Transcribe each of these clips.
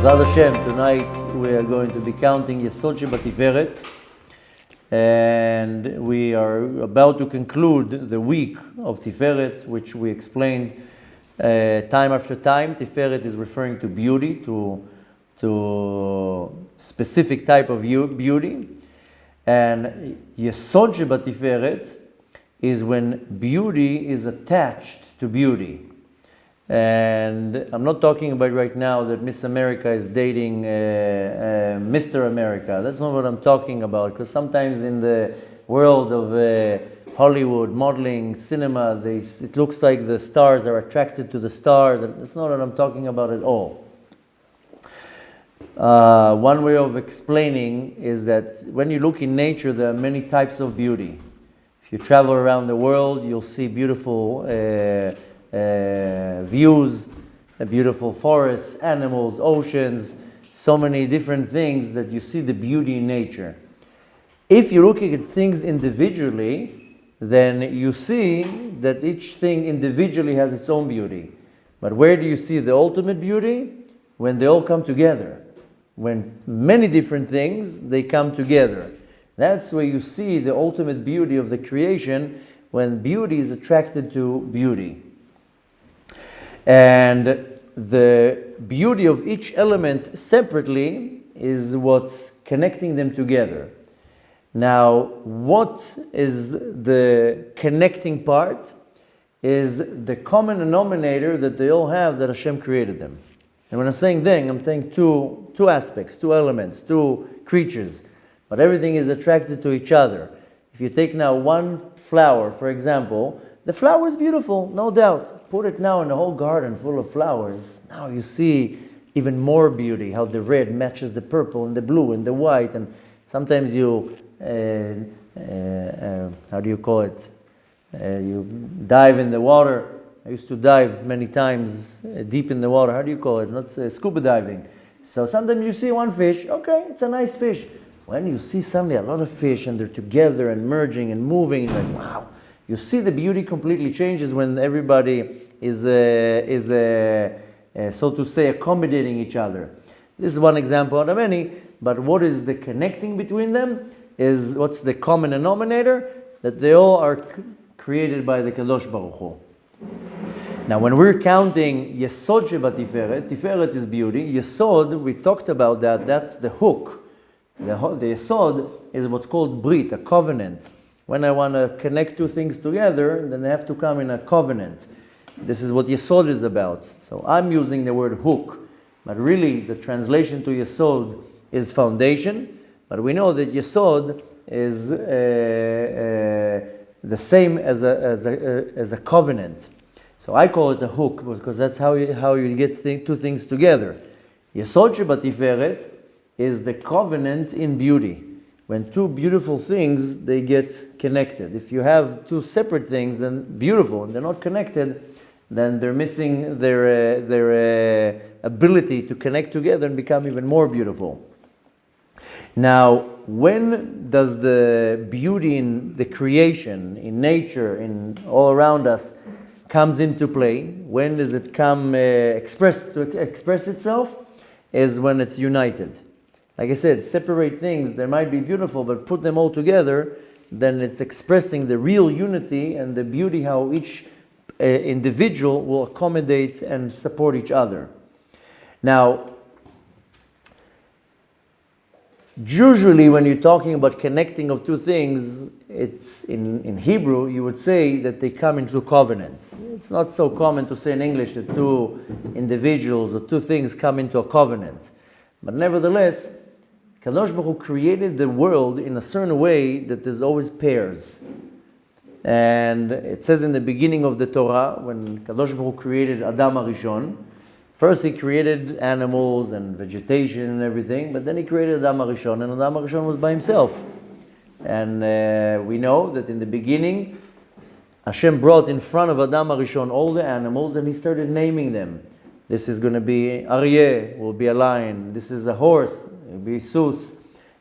B'ezrat Hashem, tonight we are going to be counting Yesod of Tiferet, and we are about to conclude the week of Tiferet, which we explained time after time. Tiferet is referring to beauty, to specific type of beauty, and Yesod of Tiferet is when beauty is attached to beauty. And I'm not talking about right now that Miss America is dating Mr. America. That's not what I'm talking about, because sometimes in the world of Hollywood, modeling, cinema, it looks like the stars are attracted to the stars, and that's not what I'm talking about at all. One way of explaining is that when you look in nature, there are many types of beauty. If you travel around the world, you'll see beautiful views, beautiful forests, animals, oceans, so many different things that you see the beauty in nature. If you're looking at things individually, then you see that each thing individually has its own beauty. But where do you see the ultimate beauty? When they all come together. When many different things, they come together. That's where you see the ultimate beauty of the creation, when beauty is attracted to beauty. And the beauty of each element separately is what's connecting them together. Now, what is the connecting part? Is the common denominator that they all have, that Hashem created them. And when I'm saying thing, I'm saying two aspects, two elements, two creatures. But everything is attracted to each other. If you take now one flower, for example, the flower is beautiful, no doubt. Put it now in a whole garden full of flowers. Now you see even more beauty, how the red matches the purple and the blue and the white. And sometimes you, how do you call it? You dive in the water. I used to dive many times deep in the water. How do you call it? Not scuba diving. So sometimes you see one fish, okay, it's a nice fish. When you see suddenly a lot of fish and they're together and merging and moving, you're like, wow. You see the beauty completely changes when everybody is so to say, accommodating each other. This is one example out of many, but what is the connecting between them? Is what's the common denominator? That they all are created by the Kadosh Baruch Hu. Now, when we're counting Yesod of Tiferet, Tiferet is beauty. Yesod, we talked about that. That's the hook. The Yesod is what's called Brit, a covenant. When I want to connect two things together, then they have to come in a covenant. This is what Yesod is about. So I'm using the word hook, but really the translation to Yesod is foundation. But we know that Yesod is the same as a covenant. So I call it a hook because that's how you get two things together. Yesod of Tiferet is the covenant in beauty. When two beautiful things, they get connected. If you have two separate things, then beautiful, and they're not connected, then they're missing their ability to connect together and become even more beautiful. Now, when does the beauty in the creation, in nature, in all around us, comes into play? When does it come express itself? Is when it's united. Like I said, separate things, they might be beautiful, but put them all together, then it's expressing the real unity and the beauty, how each individual will accommodate and support each other. Now, usually when you're talking about connecting of two things, it's in Hebrew, you would say that they come into covenants. It's not so common to say in English that two individuals or two things come into a covenant. But nevertheless, Kadosh Baruch Hu created the world in a certain way that there's always pairs. And it says in the beginning of the Torah, when Kadosh Baruch Hu created Adam HaRishon, first he created animals and vegetation and everything, but then he created Adam HaRishon, and Adam HaRishon was by himself. And we know that in the beginning, Hashem brought in front of Adam HaRishon all the animals, and he started naming them. This is going to be Aryeh, will be a lion. This is a horse, it will be Sus.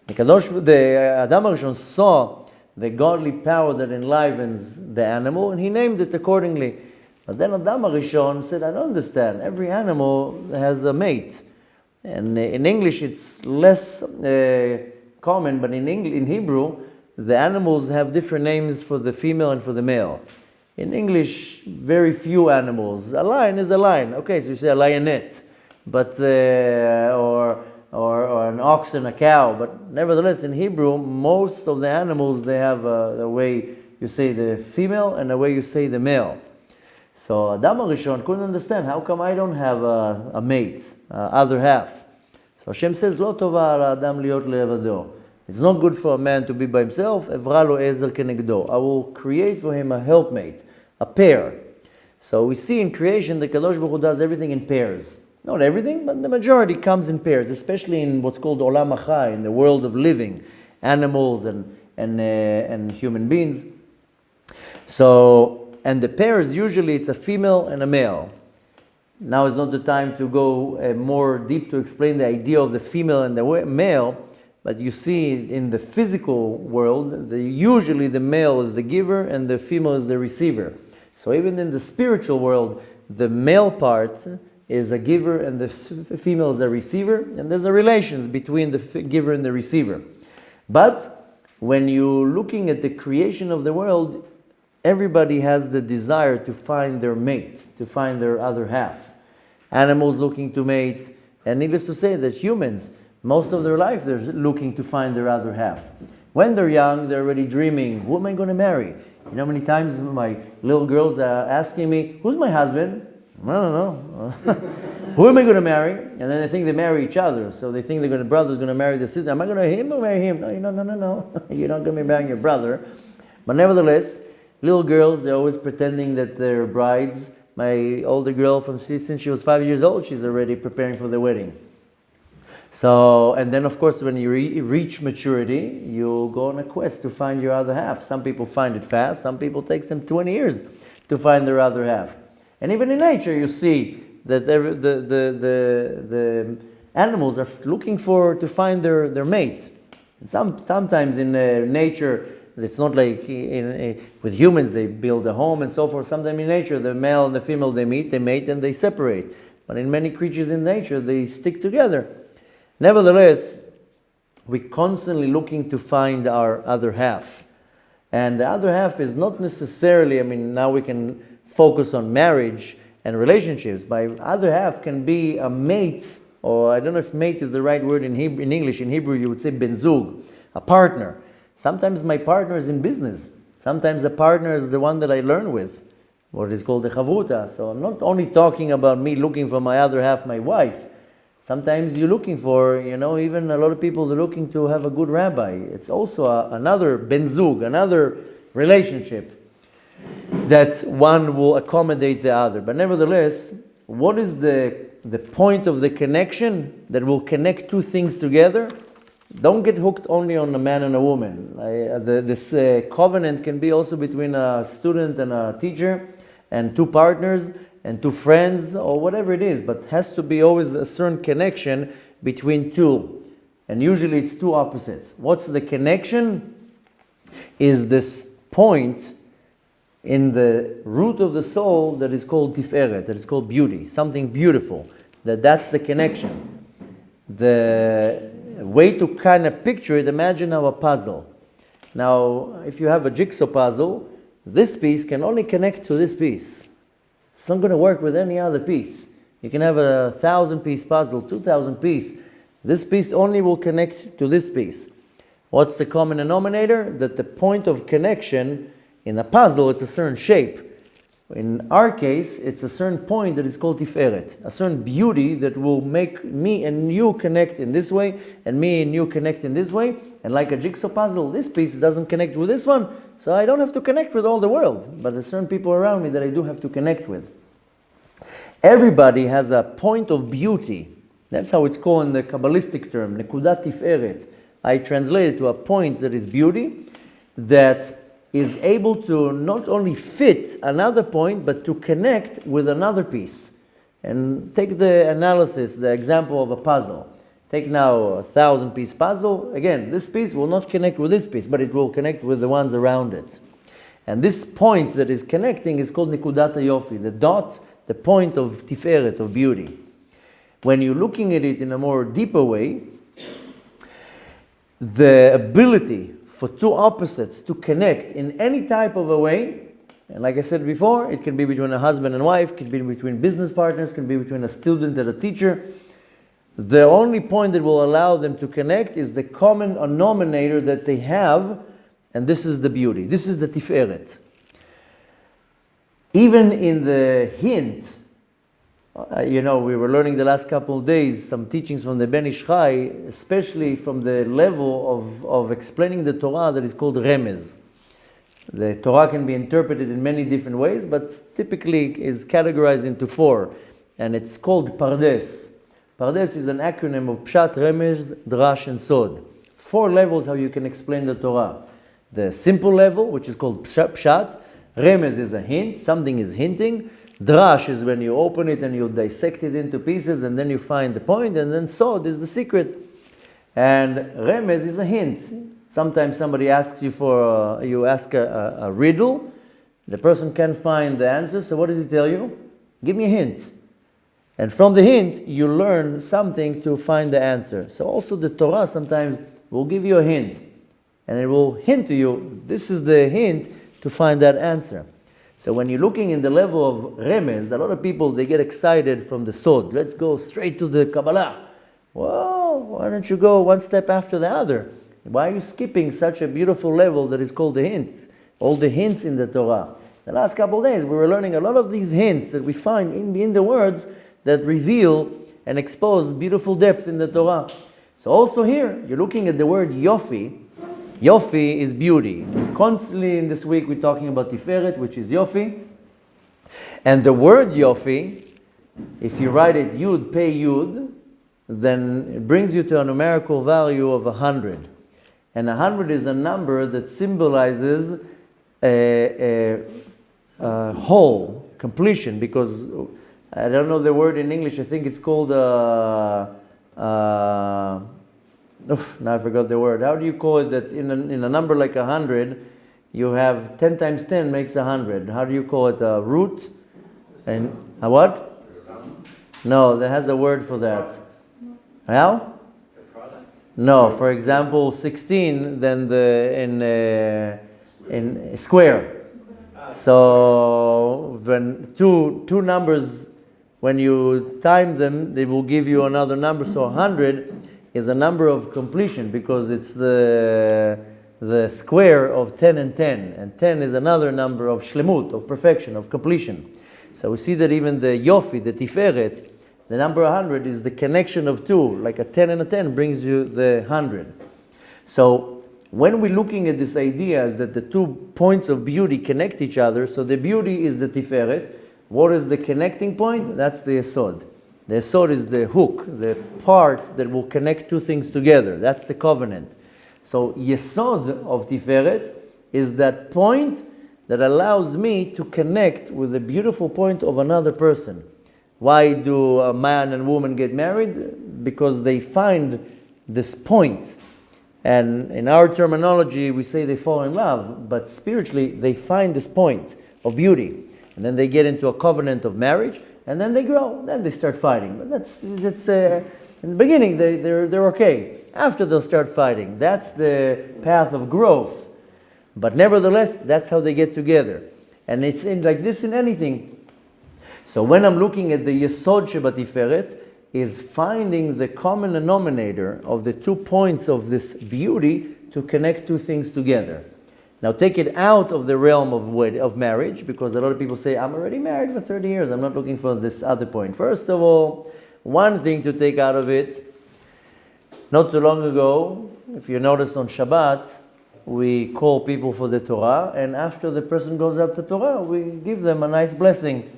The Adam HaRishon saw the godly power that enlivens the animal, and he named it accordingly. But then Adam HaRishon said, I don't understand. Every animal has a mate. And in English it's less common, but in Hebrew, the animals have different names for the female and for the male. In English, very few animals. A lion is a lion. Okay, so you say a lionette, but or an ox and a cow. But nevertheless, in Hebrew, most of the animals, they have the way you say the female and the way you say the male. So Adam HaRishon couldn't understand, how come I don't have a mate, other half? So Hashem says, Lo tova al Adam liot le'evado. It's not good for a man to be by himself. Evra lo ezer kenegdo. I will create for him a helpmate, a pair. So we see in creation the Kadosh Baruch Hu does everything in pairs. Not everything, but the majority comes in pairs, especially in what's called Olam HaChai, in the world of living, animals and human beings. So, and the pairs, usually it's a female and a male. Now is not the time to go more deep to explain the idea of the female and the male, but you see in the physical world, usually the male is the giver and the female is the receiver. So even in the spiritual world, the male part is a giver and the female is a receiver, and there's a relation between the giver and the receiver. But when you're looking at the creation of the world, everybody has the desire to find their mate, to find their other half. Animals looking to mate, and needless to say that humans, most of their life they're looking to find their other half. When they're young, they're already dreaming, who am I going to marry? You know how many times my little girls are asking me, who's my husband? I don't know. Who am I going to marry? And then they think they marry each other. So they think the brother's going to marry the sister. Am I going to him or marry him? No. You're not going to be marrying your brother. But nevertheless, little girls, they're always pretending that they're brides. My older girl, since she was 5 years old, she's already preparing for the wedding. So, and then of course when you reach maturity, you go on a quest to find your other half. Some people find it fast, some people it takes them 20 years to find their other half. And even in nature you see that the animals are looking to find their mate. Sometimes in nature, it's not like with humans they build a home and so forth. Sometimes in nature the male and the female they meet, they mate and they separate. But in many creatures in nature they stick together. Nevertheless, we're constantly looking to find our other half. And the other half is not necessarily, now we can focus on marriage and relationships. By other half can be a mate, or I don't know if mate is the right word in English. In Hebrew you would say ben zug, a partner. Sometimes my partner is in business. Sometimes a partner is the one that I learn with, what is called the chavruta. So I'm not only talking about me looking for my other half, my wife. Sometimes you're looking for, even a lot of people are looking to have a good rabbi. It's also another ben zug, another relationship that one will accommodate the other. But nevertheless, what is the point of the connection that will connect two things together? Don't get hooked only on a man and a woman. This covenant can be also between a student and a teacher, and two partners, and two friends, or whatever it is, but has to be always a certain connection between two. And usually it's two opposites. What's the connection? Is this point in the root of the soul that is called Tiferet, that is called beauty, something beautiful. That's the connection. The way to kind of picture it, imagine now a puzzle. Now, if you have a jigsaw puzzle, this piece can only connect to this piece. It's not going to work with any other piece. You can have a 1,000-piece puzzle, 2,000 piece. This piece only will connect to this piece. What's the common denominator? That the point of connection in a puzzle, it's a certain shape. In our case, it's a certain point that is called Tiferet, a certain beauty that will make me and you connect in this way, and me and you connect in this way. And like a jigsaw puzzle, this piece doesn't connect with this one, so I don't have to connect with all the world, but there's certain people around me that I do have to connect with. Everybody has a point of beauty. That's how it's called in the Kabbalistic term, Nekudat Tiferet. I translate it to a point that is beauty, that is able to not only fit another point, but to connect with another piece. And take the analysis, the example of a puzzle. Take now a 1,000-piece puzzle. Again, this piece will not connect with this piece, but it will connect with the ones around it. And this point that is connecting is called Nekudat Yofi, the dot, the point of Tiferet, of beauty. When you're looking at it in a more deeper way, the ability for two opposites to connect in any type of a way, and like I said before, it can be between a husband and wife, can be between business partners, can be between a student and a teacher. The only point that will allow them to connect is the common denominator that they have, and this is the beauty. This is the Tiferet. Even in the hint, we were learning the last couple of days some teachings from the Ben Ish Chai, especially from the level of explaining the Torah that is called remez. The Torah can be interpreted in many different ways, but typically is categorized into four, and it's called Pardes. Pardes is an acronym of Pshat, Remez, Drash, and Sod. Four levels how you can explain the Torah. The simple level, which is called Pshat. Remez is a hint, something is hinting. Drash is when you open it and you dissect it into pieces and then you find the point, and then Sod is the secret. And Remez is a hint. Sometimes somebody asks you you ask a riddle, the person can't find the answer, so what does he tell you? Give me a hint. And from the hint, you learn something to find the answer. So also the Torah sometimes will give you a hint, and it will hint to you, this is the hint to find that answer. So when you're looking in the level of remez, a lot of people, they get excited from the sod. Let's go straight to the Kabbalah. Well, why don't you go one step after the other? Why are you skipping such a beautiful level that is called the hints? All the hints in the Torah. The last couple of days, we were learning a lot of these hints that we find in the words that reveal and expose beautiful depth in the Torah. So also here, you're looking at the word Yofi. Yofi is beauty. Constantly in this week we're talking about Tiferet, which is Yofi. And the word Yofi, if you write it Yud, Pei Yud, then it brings you to a numerical value of 100. And 100 is a number that symbolizes a whole, completion, because I don't know the word in English, I think it's called now I forgot the word. How do you call it that in a number like 100, you have 10 times 10 makes 100. How do you call it? A root? And a what? No, there has a word for that. How? No, for example, 16, then in square. So when two numbers, when you time them, they will give you another number. So 100 is a number of completion because it's the square of 10 and 10. And 10 is another number of shlemut, of perfection, of completion. So we see that even the Yofi, the Tiferet, the number 100 is the connection of two. Like a 10 and a 10 brings you the 100. So when we're looking at this idea is that the 2 points of beauty connect each other, so the beauty is the Tiferet. What is the connecting point? That's the Yesod. The Yesod is the hook, the part that will connect two things together. That's the covenant. So Yesod of Tiferet is that point that allows me to connect with the beautiful point of another person. Why do a man and woman get married? Because they find this point. And in our terminology, we say they fall in love, but spiritually, they find this point of beauty. And then they get into a covenant of marriage, and then they grow. Then they start fighting. But that's in the beginning, they're okay. After they'll start fighting. That's the path of growth. But nevertheless, that's how they get together. And it's like this in anything. So when I'm looking at the Yesod Shebatiferet, is finding the common denominator of the 2 points of this beauty to connect two things together. Now take it out of the realm of marriage, because a lot of people say, I'm already married for 30 years, I'm not looking for this other point. First of all, one thing to take out of it, not too long ago, if you noticed on Shabbat, we call people for the Torah, and after the person goes up to Torah, we give them a nice blessing.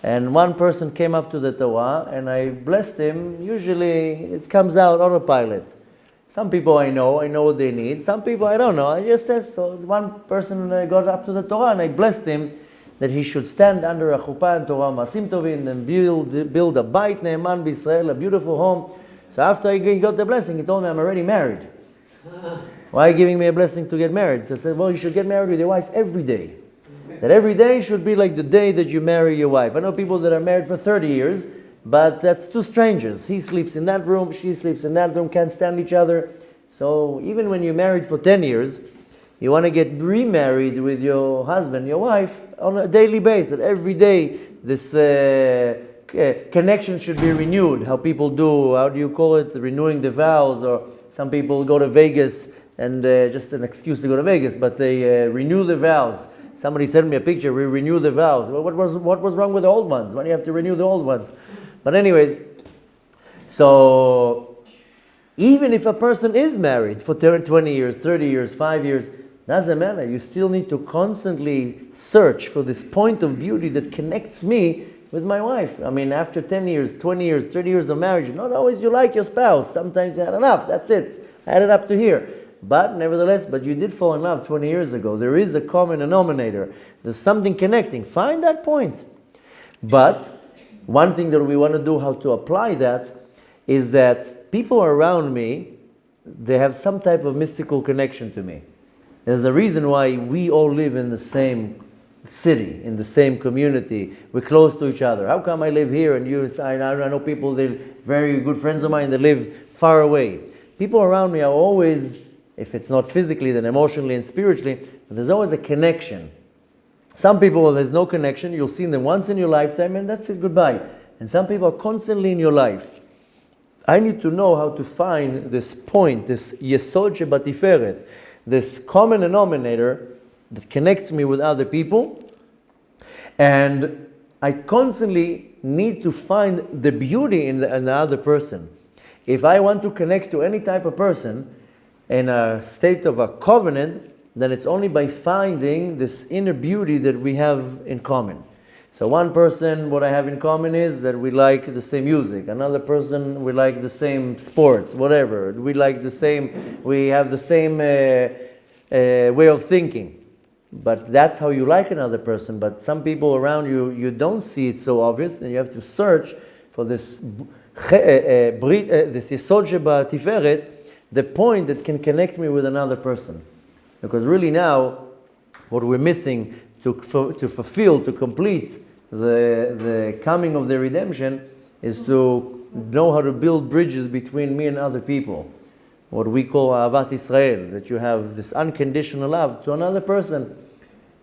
And one person came up to the Torah, and I blessed him. Usually it comes out autopilot. Some people I know what they need. Some people I don't know. I just asked. So one person got up to the Torah, and I blessed him that he should stand under a chuppah and Torah Masim Tovin and build a Bait Ne'eman B'Israel, a beautiful home. So after he got the blessing, he told me, I'm already married. Why are you giving me a blessing to get married? So I said, well, you should get married with your wife every day. That every day should be like the day that you marry your wife. I know people that are married for 30 years, but that's two strangers. He sleeps in that room, she sleeps in that room, can't stand each other. So even when you're married for 10 years, you want to get remarried with your husband, your wife, on a daily basis. Every day, this connection should be renewed. How people do, how do you call it, renewing the vows, or some people go to Vegas and just an excuse to go to Vegas, but they renew the vows. Somebody sent me a picture, we renew the vows. Well, what was wrong with the old ones? Why do you have to renew the old ones? But anyways, so even if a person is married for 20 years, 30 years, 5 years, doesn't matter. You still need to constantly search for this point of beauty that connects me with my wife. I mean, after 10 years, 20 years, 30 years of marriage, not always you like your spouse. Sometimes you had enough. That's it. I had it up to here. But nevertheless, you did fall in love 20 years ago. There is a common denominator. There's something connecting. Find that point. But one thing that we want to do, how to apply that, is that people around me, they have some type of mystical connection to me. There's a reason why we all live in the same city, in the same community. We're close to each other. How come I live here and you? I know people, they're very good friends of mine, that live far away. People around me are always, if it's not physically, then emotionally and spiritually, but there's always a connection. Some people, when there's no connection, you'll see them once in your lifetime and that's it, goodbye. And some people are constantly in your life. I need to know how to find this point, this Yesod of Tiferet, this common denominator that connects me with other people, and I constantly need to find the beauty in the other person. If I want to connect to any type of person in a state of a covenant, then it's only by finding this inner beauty that we have in common. So one person, what I have in common is that we like the same music. Another person, we like the same sports, whatever. We have the same way of thinking. But that's how you like another person. But some people around you, you don't see it so obvious, and you have to search for this Yesod of Tiferet, the point that can connect me with another person. Because really now, what we're missing to fulfill, to complete the coming of the redemption, is to know how to build bridges between me and other people. What we call Ahavat Israel, that you have this unconditional love to another person.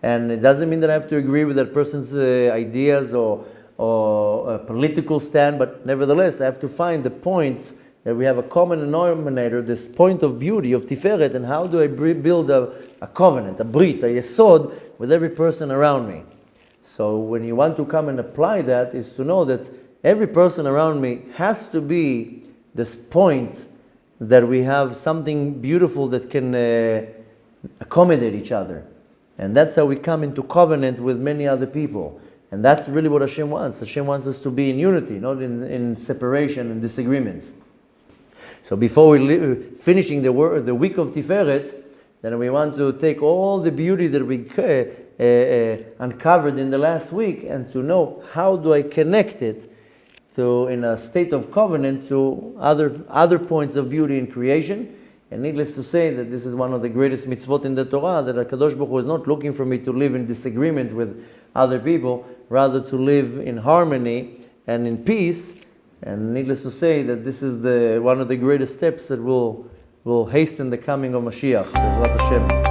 And it doesn't mean that I have to agree with that person's ideas or a political stand, but nevertheless, I have to find the point that we have a common denominator, this point of beauty, of Tiferet, and how do I build a covenant, a brit, a yesod, with every person around me. So when you want to come and apply that, is to know that every person around me has to be this point that we have something beautiful that can accommodate each other. And that's how we come into covenant with many other people. And that's really what Hashem wants. Hashem wants us to be in unity, not in separation and disagreements. So before we finishing the week of Tiferet, then we want to take all the beauty that we uncovered in the last week and to know how do I connect it to, in a state of covenant, to other points of beauty in creation. And needless to say that this is one of the greatest mitzvot in the Torah, that HaKadosh Baruch Hu is not looking for me to live in disagreement with other people, rather to live in harmony and in peace. And needless to say that this is one of the greatest steps that will hasten the coming of Mashiach. B'ezrat Hashem.